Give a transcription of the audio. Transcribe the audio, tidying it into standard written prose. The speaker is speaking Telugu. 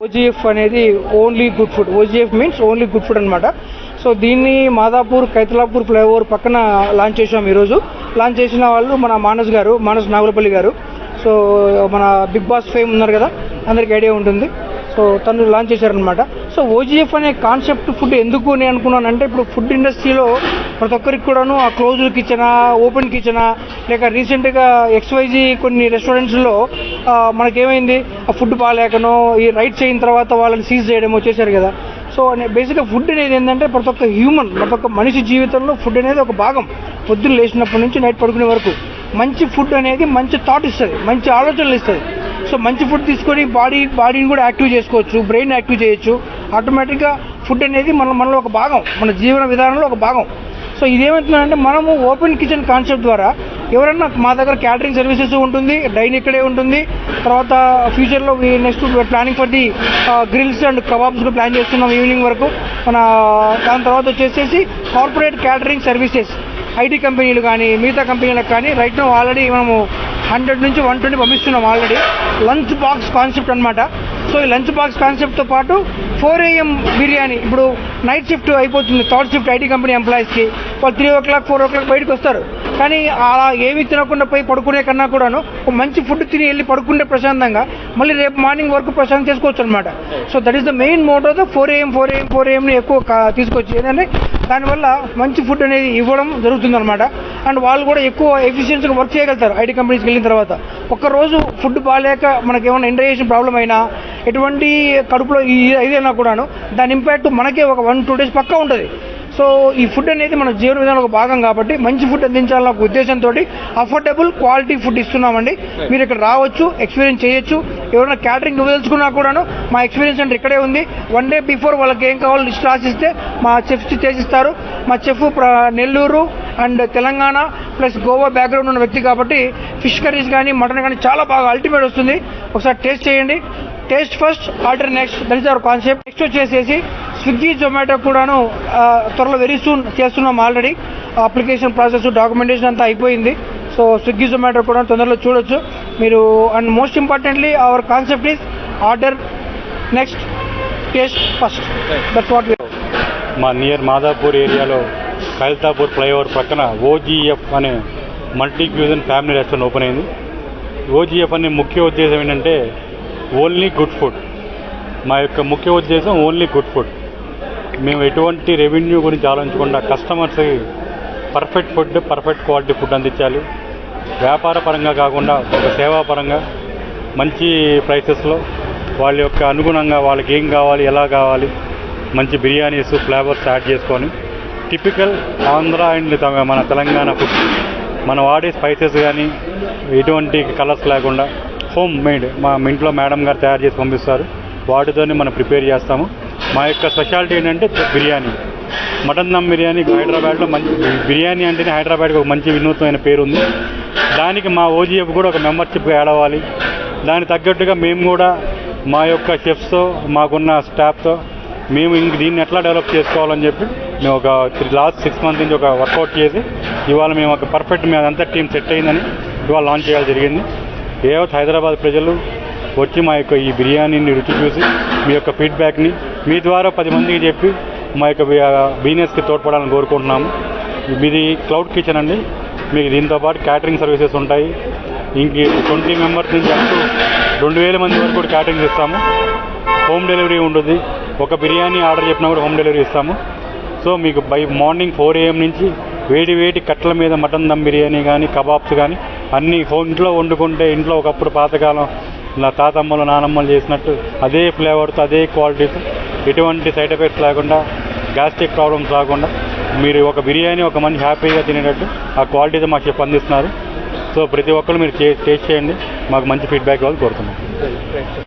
ఓజీఎఫ్ అనేది only good food. OGF means only good food అనమాట. సో దీన్ని మాదాపూర్ కైతలాపూర్ ఫ్లైఓవర్ పక్కన లాంచ్ చేసాం. ఈరోజు లాంచ్ చేసిన వాళ్ళు మన మానస్ నాగులపల్లి గారు. సో మన బిగ్ బాస్ ఫేమ్ ఉన్నారు కదా, అందరికి ఐడియా ఉంటుంది. సో తను లాంచ్ చేశారనమాట. సో ఓజీఎఫ్ అనే కాన్సెప్ట్ ఫుడ్ ఎందుకు నేను అనుకున్నానంటే, ఇప్పుడు ఫుడ్ ఇండస్ట్రీలో ప్రతి ఒక్కరికి కూడాను ఆ క్లోజ్డ్ కిచెనా, ఓపెన్ కిచెనా, లేక రీసెంట్గా ఎక్స్వైజీ కొన్ని రెస్టారెంట్స్లో మనకేమైంది, ఆ ఫుడ్ బాగాలేకనో ఈ రైట్స్ అయిన తర్వాత వాళ్ళని సీజ్ చేయడం వచ్చేసారు కదా. సో బేసిక్గా ఫుడ్ అనేది ఏంటంటే ప్రతి ఒక్క మనిషి జీవితంలో ఫుడ్ అనేది ఒక భాగం. పొద్దున్న లేచినప్పటి నుంచి నైట్ పడుకునే వరకు మంచి ఫుడ్ అనేది మంచి థాట్ ఇస్తుంది, మంచి ఆలోచనలు ఇస్తుంది. సో మంచి ఫుడ్ తీసుకొని బాడీని కూడా యాక్టివ్ చేసుకోవచ్చు, బ్రెయిన్ యాక్టివ్ చేయొచ్చు. ఆటోమేటిక్గా ఫుడ్ అనేది మనలో ఒక భాగం, మన జీవన విధానంలో ఒక భాగం. సో ఇదేమవుతుందంటే, మనము ఓపెన్ కిచెన్ కాన్సెప్ట్ ద్వారా ఎవరన్నా మా దగ్గర క్యాటరింగ్ సర్వీసెస్ ఉంటుంది, డైన్ ఇక్కడే ఉంటుంది. తర్వాత ఫ్యూచర్లో next planning for the grills and kebabs plan చేస్తున్నాం ఈవినింగ్ వరకు. దాని తర్వాత వచ్చేసేసి కార్పొరేట్ క్యాటరింగ్ సర్వీసెస్, ఐటీ కంపెనీలు కానీ మిగతా కంపెనీలకు కానీ రైట్ నో ఆల్రెడీ మనము 100 నుంచి 120 పంపిస్తున్నాం ఆల్రెడీ. లంచ్ బాక్స్ కాన్సెప్ట్ అనమాట. సో ఈ లంచ్ బాక్స్ కాన్సెప్ట్తో పాటు 4 AM బిర్యానీ. ఇప్పుడు నైట్ షిఫ్ట్ అయిపోతుంది, థర్డ్ షిఫ్ట్ ఐటీ కంపెనీ ఎంప్లాయీస్కి. వాళ్ళు 3 o'clock 4 o'clock బయటకు వస్తారు. కానీ అలా ఏమీ తినకుండా పోయి పడుకునే కన్నా కూడాను ఒక మంచి ఫుడ్ తిని వెళ్ళి పడుకుంటే ప్రశాంతంగా మళ్ళీ రేపు మార్నింగ్ వరకు ప్రశాంతం చేసుకోవచ్చు అనమాట. So that is the main motto. 4 AM ఎక్కువ తీసుకొచ్చి ఏంటంటే దానివల్ల మంచి ఫుడ్ అనేది ఇవ్వడం జరుగుతుంది అనమాట. అండ్ వాళ్ళు కూడా ఎక్కువ ఎఫిషియన్సీగా వర్క్ చేయగలుగుతారు ఐటీ కంపెనీస్కి వెళ్ళిన తర్వాత. ఒక్కరోజు ఫుడ్ బాగాలేక మనకేమైనా ఇండైజెషన్ ప్రాబ్లం అయినా, ఎటువంటి కడుపులో ఇదైనా కూడాను దాని ఇంపాక్ట్ మనకే ఒక 1-2 days పక్కా ఉంటుంది. సో ఈ ఫుడ్ అనేది మన జీవన విధానంలో ఒక భాగం కాబట్టి మంచి ఫుడ్ అందించాలన్న ఒక ఉద్దేశంతో అఫోర్డబుల్ క్వాలిటీ ఫుడ్ ఇస్తున్నామండి. మీరు ఇక్కడ రావచ్చు, ఎక్స్పీరియన్స్ చేయొచ్చు. ఎవరైనా క్యాటరింగ్ తెలుసుకున్నా కూడాను మా ఎక్స్పీరియన్స్ అంటే ఇక్కడే ఉంది. 1 day బిఫోర్ వాళ్ళకి ఏం కావాలో లిస్ట్ రాసిస్తే మా చెఫ్స్ చేసిస్తారు. మా chef Nellore and Telangana plus Goa background ఉన్న వ్యక్తి కాబట్టి ఫిష్ కర్రీస్ కానీ మటన్ కానీ చాలా బాగా అల్టిమేట్ వస్తుంది. ఒకసారి టేస్ట్ చేయండి. Taste first, order next. That is our concept. Next వచ్చేసేసి స్విగ్గీ, జొమాటో కూడాను త్వరలో వెరీ సూన్ చేస్తున్నాం. ఆల్రెడీ అప్లికేషన్ ప్రాసెస్, డాక్యుమెంటేషన్ అంతా అయిపోయింది. సో స్విగ్గీ, జొమాటో కూడా తొందరలో చూడొచ్చు మీరు. And most importantly our concept is order next, taste first. That's what. మా నియర్ మాదాపూర్ ఏరియాలో కైతలాపూర్ ఫ్లైఓవర్ పక్కన ఓజీఎఫ్ అనే multi cuisine family restaurant open అయింది. ఓజీఎఫ్ అనే ముఖ్య ఉద్దేశం ఏంటంటే ఓన్లీ గుడ్ ఫుడ్. మా యొక్క ముఖ్య ఉద్దేశం ఓన్లీ గుడ్ ఫుడ్. మేము ఎటువంటి రెవెన్యూ గురించి ఆలోచించకుండా కస్టమర్స్కి perfect food, perfect quality food అందించాలి. వ్యాపార పరంగా కాకుండా ఒక సేవాపరంగా మంచి ప్రైసెస్లో వాళ్ళ యొక్క అనుగుణంగా వాళ్ళకి ఏం కావాలి, ఎలా కావాలి, మంచి బిర్యానీస్ ఫ్లేవర్స్ యాడ్ చేసుకొని టిపికల్ ఆంధ్ర అండ్ మన తెలంగాణ ఫుడ్, మనం వాడే స్పైసెస్ కానీ ఎటువంటి కలర్స్ లేకుండా హోమ్ మేడ్ మా ఇంట్లో మేడం గారు తయారు చేసి పంపిస్తారు. వాటితోనే మనం ప్రిపేర్ చేస్తాము. మా యొక్క స్పెషాలిటీ ఏంటంటే బిర్యానీ, మటన్ దమ్ బిర్యానీ. హైదరాబాద్లో మంచి బిర్యానీ అంటేనే హైదరాబాద్కి ఒక మంచి వినూత్నమైన పేరు ఉంది. దానికి మా ఓజీఎఫ్ కూడా ఒక మెంబర్షిప్గా యాడ్ అవ్వాలి. దానికి తగ్గట్టుగా మేము కూడా మా యొక్క షెఫ్స్తో, మాకున్న స్టాఫ్తో మేము దీన్ని ఎట్లా డెవలప్ చేసుకోవాలని చెప్పి మేము ఒక లాస్ట్ 6 months నుంచి ఒక వర్కౌట్ చేసి ఇవాళ మేము ఒక పర్ఫెక్ట్ మేము అదంతా టీం సెట్ అయిందని ఇవాళ లాంచ్ చేయాలి జరిగింది. ఏవత్ హైదరాబాద్ ప్రజలు వచ్చి మా యొక్క ఈ బిర్యానీని రుచి చూసి మీ యొక్క ఫీడ్బ్యాక్ని మీ ద్వారా 10 మందికి చెప్పి మా యొక్క బిజినెస్కి తోడ్పడాలని కోరుకుంటున్నాము. మీది క్లౌడ్ కిచెన్ అండి. మీకు దీంతో పాటు క్యాటరింగ్ సర్వీసెస్ ఉంటాయి. ఇంక 20 members నుంచి అప్ టు 2000 మంది వరకు కూడా క్యాటరింగ్ ఇస్తాము. హోమ్ డెలివరీ ఉంటుంది. ఒక బిర్యానీ ఆర్డర్ చెప్పినా కూడా హోమ్ డెలివరీ ఇస్తాము. సో మీకు బై మార్నింగ్ 4 AM నుంచి వేడి కట్టల మీద మటన్ దమ్ బిర్యానీ కానీ, కబాబ్స్ కానీ అన్నీ ఇంట్లో వండుకుంటే, ఇంట్లో ఒకప్పుడు పాతకాలం నా తాతమ్మలు నానమ్మలు చేసినట్టు అదే ఫ్లేవర్తో, అదే క్వాలిటీతో, ఎటువంటి సైడ్ ఎఫెక్ట్స్ లేకుండా, గ్యాస్ట్రిక్ ప్రాబ్లమ్స్ రాకుండా మీరు ఒక బిర్యానీ ఒక మంచి హ్యాపీగా తినేటట్టు ఆ క్వాలిటీతో మా షెఫ్ అందిస్తున్నారు. సో ప్రతి ఒక్కరు మీరు టేస్ట్ చేయండి. మాకు మంచి ఫీడ్బ్యాక్ ఇవ్వాలని కోరుతున్నాం.